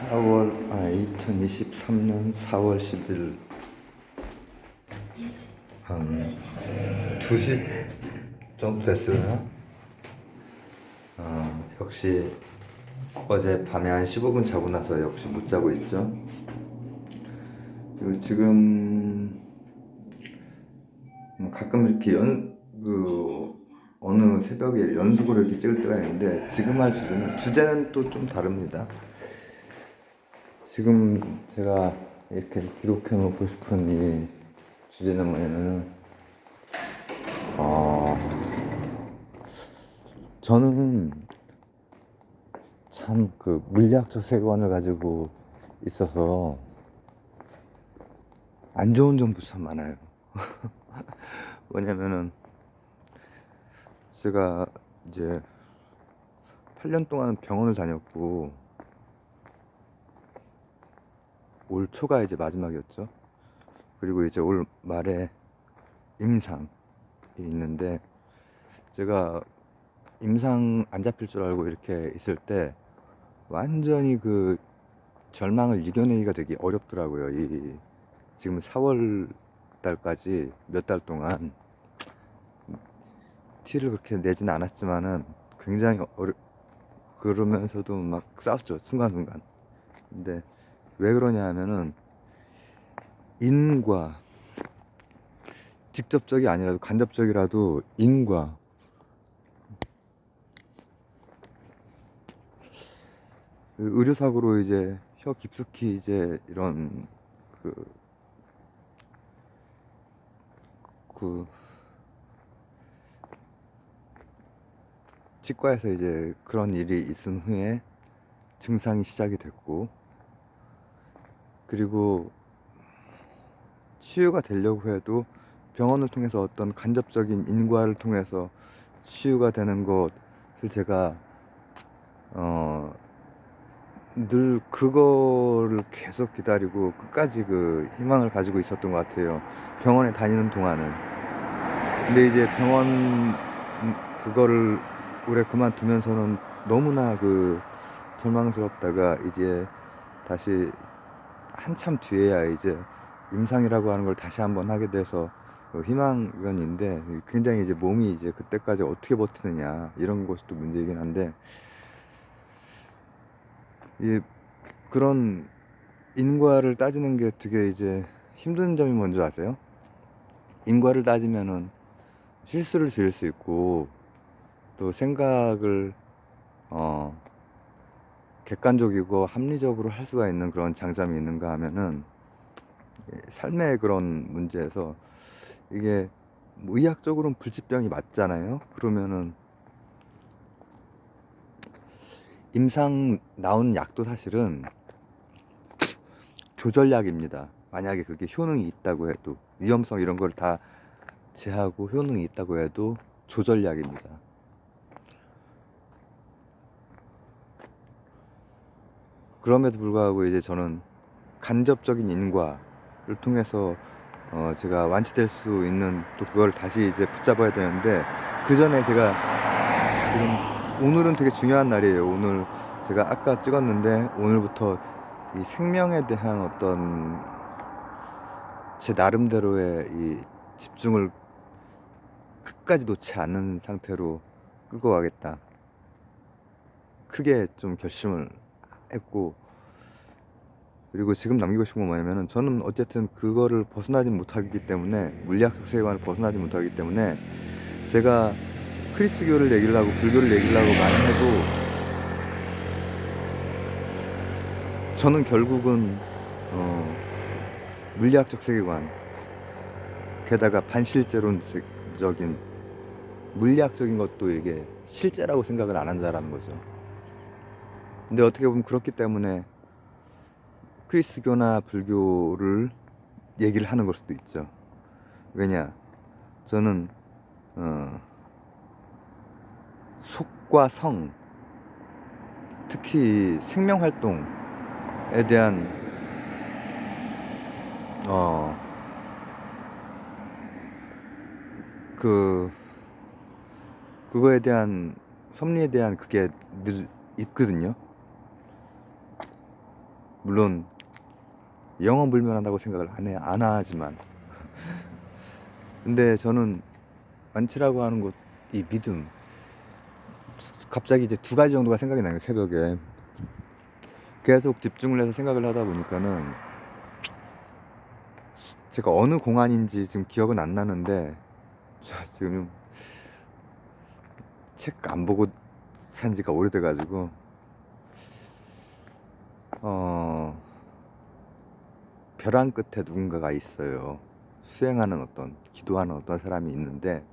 2023년 4월 10일 한 2시 정도 됐으나 역시 어제 밤에 한 15분 자고 나서 역시 못 자고 있죠. 그리고 지금 가끔 이렇게 어느 새벽에 연속으로 이렇게 찍을 때가 있는데, 지금 할 주제는 또 좀 다릅니다. 지금 제가 이렇게 기록해 놓고 싶은 이 주제는 뭐냐면은, 저는 참 그 물리학적 세계관을 가지고 있어서 안 좋은 점도 참 많아요. 뭐냐면은, 제가 이제 8년 동안 병원을 다녔고, 올 초가 이제 마지막이었죠. 그리고 이제 올 말에 임상이 있는데, 제가 임상 안 잡힐 줄 알고 이렇게 있을 때 완전히 그 절망을 이겨내기가 되게 어렵더라고요. 지금 4월 달까지 몇 달 동안 티를 그렇게 내진 않았지만은 굉장히 그러면서도 막 싸웠죠, 순간순간. 근데 왜 그러냐 하면은, 인과, 직접적이 아니라도 간접적이라도 인과 그 의료사고로 이제 혀 깊숙이 이제 이런 그, 그 치과에서 이제 그런 일이 있은 후에 증상이 시작이 됐고, 그리고 치유가 되려고 해도 병원을 통해서 어떤 간접적인 인과를 통해서 치유가 되는 것을 제가 늘 그거를 계속 기다리고 끝까지 그 희망을 가지고 있었던 것 같아요, 병원에 다니는 동안은. 근데 이제 병원 그거를 올해 그만두면서는 너무나 그 절망스럽다가, 이제 다시 한참 뒤에야 이제 임상이라고 하는 걸 다시 한번 하게 돼서 희망견인데, 굉장히 이제 몸이 이제 그때까지 어떻게 버티느냐 이런 것이 또 문제이긴 한데, 이 그런 인과를 따지는 게 되게 이제 힘든 점이 뭔지 아세요? 인과를 따지면은 실수를 지을 수 있고, 또 생각을 객관적이고 합리적으로 할 수가 있는 그런 장점이 있는가 하면은, 삶의 그런 문제에서 이게 뭐 의학적으로는 불치병이 맞잖아요. 그러면은 임상 나온 약도 사실은 조절약입니다. 만약에 그게 효능이 있다고 해도, 위험성 이런 걸 다 제하고 효능이 있다고 해도 조절약입니다. 그럼에도 불구하고 이제 저는 간접적인 인과를 통해서 제가 완치될 수 있는, 또 그걸 다시 이제 붙잡아야 되는데, 그 전에 제가 지금, 오늘은 되게 중요한 날이에요. 오늘 제가 아까 찍었는데, 오늘부터 이 생명에 대한 어떤 제 나름대로의 이 집중을 끝까지 놓지 않는 상태로 끌고 가겠다, 크게 좀 결심을 했고, 그리고 지금 남기고 싶은 건 뭐냐면은, 저는 어쨌든 그거를 벗어나지 못하기 때문에, 물리학적 세계관을 벗어나지 못하기 때문에, 제가 크리스교를 얘기를 하고 불교를 얘기를 하고 많이 해도, 저는 결국은 물리학적 세계관, 게다가 반실제론적인 물리학적인 것도 이게 실제라고 생각을 안 한다라는 거죠. 근데 어떻게 보면 그렇기 때문에 크리스교나 불교를 얘기를 하는 걸 수도 있죠. 왜냐, 저는 속과 성, 특히 생명활동에 대한 그 그거에 대한 섭리에 대한 그게 늘 있거든요. 물론 영원불면한다고 생각을 안 하지만 근데 저는 완치라고 하는 것, 이 믿음, 갑자기 이제 두 가지 정도가 생각이 나요. 새벽에 계속 집중을 해서 생각을 하다 보니까는 제가 어느 공안인지 지금 기억은 안 나는데 저 지금 책 안 보고 산 지가 오래돼가지고 벼랑 끝에 누군가가 있어요. 수행하는 어떤, 기도하는 어떤 사람이 있는데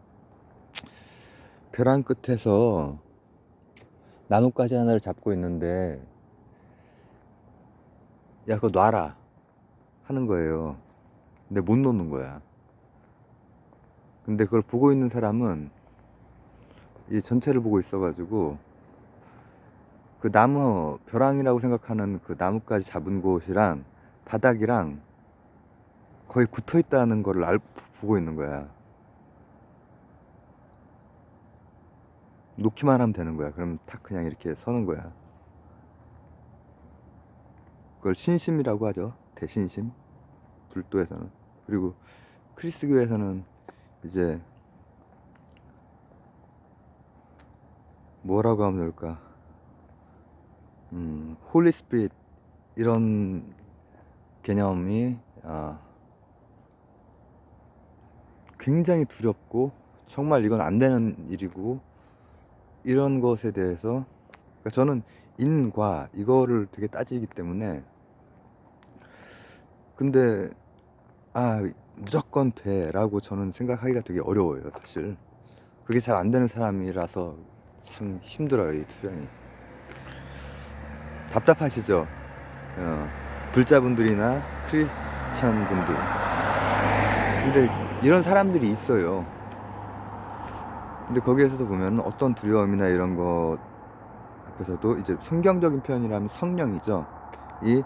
벼랑 끝에서 나뭇가지 하나를 잡고 있는데 야 그거 놔라 하는 거예요. 근데 못 놓는 거야. 근데 그걸 보고 있는 사람은 이 전체를 보고 있어가지고 그 나무, 벼랑이라고 생각하는 그 나뭇가지 잡은 곳이랑 바닥이랑 거의 붙어 있다는 거를 보고 있는 거야. 놓기만 하면 되는 거야. 그럼 탁 그냥 이렇게 서는 거야. 그걸 신심이라고 하죠. 대신심. 불도에서는. 그리고 크리스교에서는 이제 뭐라고 하면 좋을까? 홀리 스피릿 이런 개념이 굉장히 두렵고 정말 이건 안 되는 일이고 이런 것에 대해서 그러니까 저는 인과 이거를 되게 따지기 때문에 근데 무조건 돼라고 저는 생각하기가 되게 어려워요. 사실 그게 잘 안 되는 사람이라서 참 힘들어요. 이 투쟁이 답답하시죠? 불자분들이나 크리스찬 분들. 근데 이런 사람들이 있어요. 근데 거기에서도 보면 어떤 두려움이나 이런 것 앞에서도 이제 성경적인 표현이라면 성령이죠. 이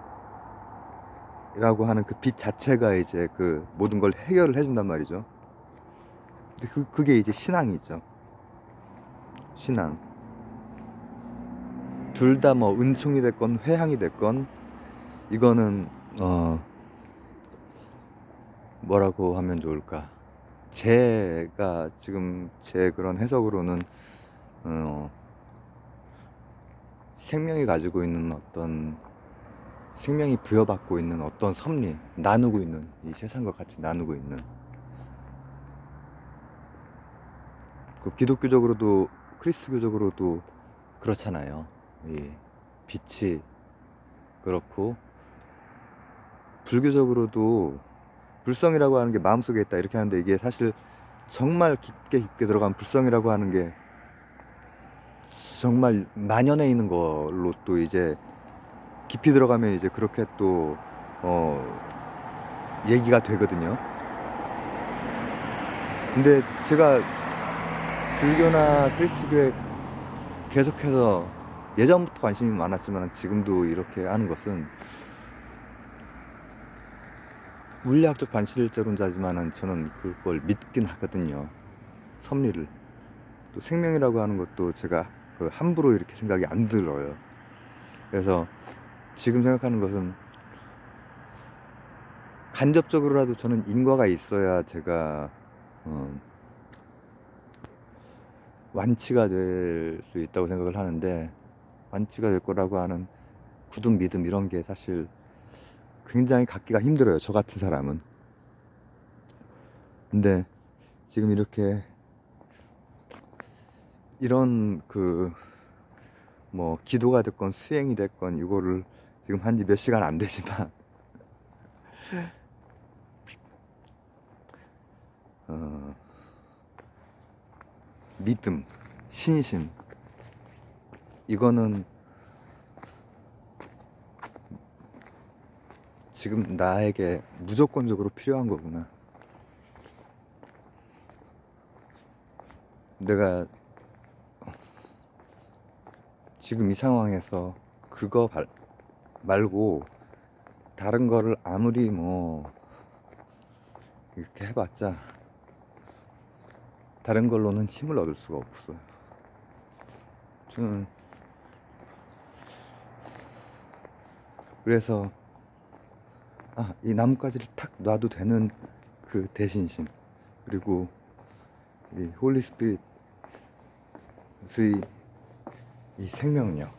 라고 하는 그 빛 자체가 이제 그 모든 걸 해결을 해준단 말이죠. 근데 그게 이제 신앙이죠. 신앙. 둘 다 뭐 은총이 됐건 회향이 됐건 이거는 뭐라고 하면 좋을까? 제가 지금 제 그런 해석으로는 어, 생명이 가지고 있는 어떤 생명이 부여받고 있는 어떤 섭리, 나누고 있는 이 세상과 같이 나누고 있는 그 기독교적으로도 크리스교적으로도 그렇잖아요. 이 빛이 그렇고 불교적으로도 불성이라고 하는 게 마음속에 있다 이렇게 하는데 이게 사실 정말 깊게 들어간 불성이라고 하는 게 정말 만연해 있는 걸로 또 이제 깊이 들어가면 이제 그렇게 또 얘기가 되거든요. 근데 제가 불교나 크리스교에 계속해서 예전부터 관심이 많았지만 지금도 이렇게 하는 것은 물리학적 반실제론자지만은 저는 그걸 믿긴 하거든요. 섭리를. 또 생명이라고 하는 것도 제가 그 함부로 이렇게 생각이 안 들어요. 그래서 지금 생각하는 것은 간접적으로라도 저는 인과가 있어야 제가 완치가 될 수 있다고 생각을 하는데 완치가 될 거라고 하는 굳은 믿음 이런 게 사실 굉장히 갖기가 힘들어요. 저 같은 사람은. 근데 지금 이렇게 이런 그 뭐 기도가 됐건 수행이 됐건 이거를 지금 한 지 몇 시간 안 되지만 어, 믿음, 신심 이거는 지금 나에게 무조건적으로 필요한 거구나. 내가 지금 이 상황에서 그거 말고 다른 거를 아무리 뭐 이렇게 해봤자 다른 걸로는 힘을 얻을 수가 없어요. 저는 그래서 이 나뭇가지를 탁 놔도 되는 그 대신심, 그리고 이 홀리 스피릿의 이 생명력,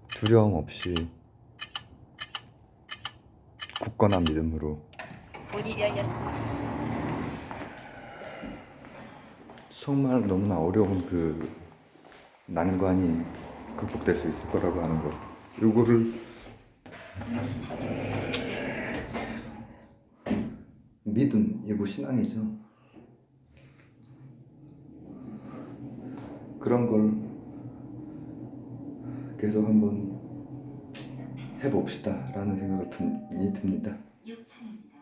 두려움 없이 굳건한 믿음으로 문이 열렸습니다. 정말 너무나 어려운 그 난관이 극복될 수 있을 거라고 하는 거, 요거를 믿음이고 신앙이죠. 그런 걸 계속 한번 해봅시다 라는 생각이 듭니다.